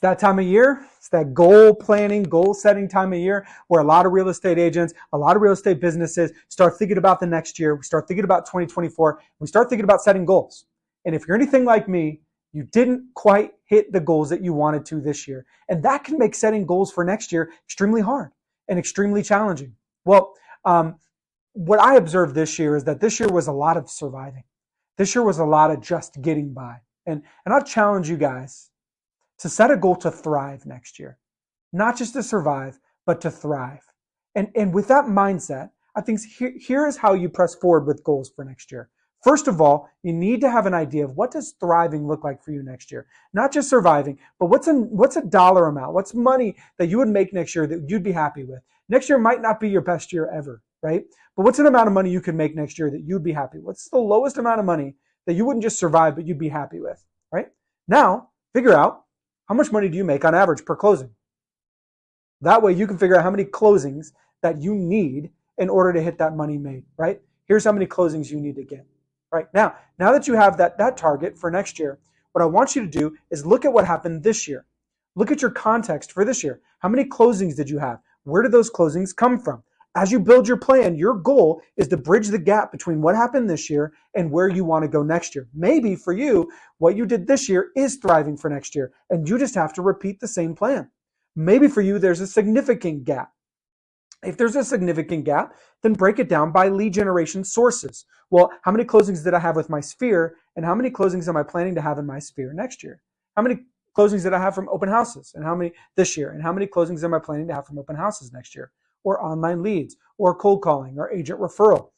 It's that time of year. It's that goal planning, goal setting time of year where a lot of real estate agents, a lot of real estate businesses start thinking about the next year. We start thinking about 2024. We start thinking about setting goals. And if you're anything like me, you didn't quite hit the goals that you wanted to this year. And that can make setting goals for next year extremely hard and extremely challenging. Well, what I observed this year is that this year was a lot of surviving. This year was a lot of just getting by. And I'll challenge you guys to set a goal to thrive next year, not just to survive, but to thrive. And with that mindset, I think here is how you press forward with goals for next year. First of all, you need to have an idea of what does thriving look like for you next year. Not just surviving, but what's a dollar amount? What's money that you would make next year that you'd be happy with? Next year might not be your best year ever, right? But what's an amount of money you can make next year that you'd be happy with? What's the lowest amount of money that you wouldn't just survive, but you'd be happy with, right? Now, figure out how much money do you make on average per closing? That way you can figure out how many closings that you need in order to hit that money made, right? Here's how many closings you need to get, right? Now that you have that target for next year, what I want you to do is look at what happened this year. Look at your context for this year. How many closings did you have? Where did those closings come from? As you build your plan, your goal is to bridge the gap between what happened this year and where you want to go next year. Maybe for you, what you did this year is thriving for next year, and you just have to repeat the same plan. Maybe for you, there's a significant gap. If there's a significant gap, then break it down by lead generation sources. Well, how many closings did I have with my sphere, and how many closings am I planning to have in my sphere next year? How many closings did I have from open houses, and how many this year? And how many closings am I planning to have from open houses next year? Or online leads, or cold calling, or agent referral.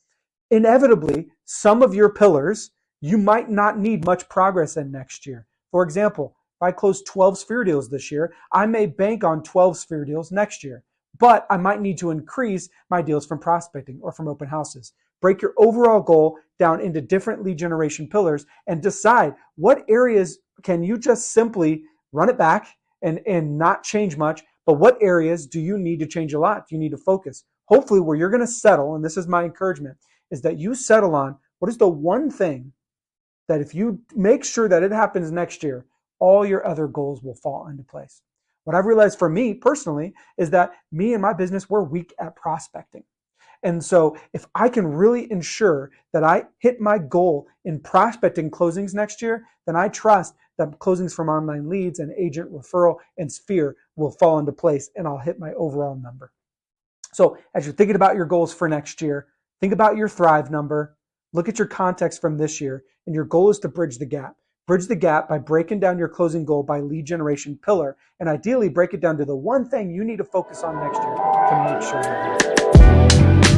Inevitably, some of your pillars you might not need much progress in next year. For example, if I close 12 sphere deals this year, I may bank on 12 sphere deals next year, but I might need to increase my deals from prospecting or from open houses. Break your overall goal down into different lead generation pillars and decide what areas can you just simply run it back and not change much. But what areas do you need to change a lot? Do you need to focus? Hopefully where you're going to settle, and this is my encouragement, is that you settle on what is the one thing that if you make sure that it happens next year, all your other goals will fall into place. What I've realized for me personally is that me and my business, we're weak at prospecting. And so if I can really ensure that I hit my goal in prospecting closings next year, then I trust that closings from online leads and agent referral and sphere will fall into place and I'll hit my overall number. So as you're thinking about your goals for next year, think about your Thrive number, look at your context from this year, and your goal is to bridge the gap. Bridge the gap by breaking down your closing goal by lead generation pillar, and ideally break it down to the one thing you need to focus on next year to make sure you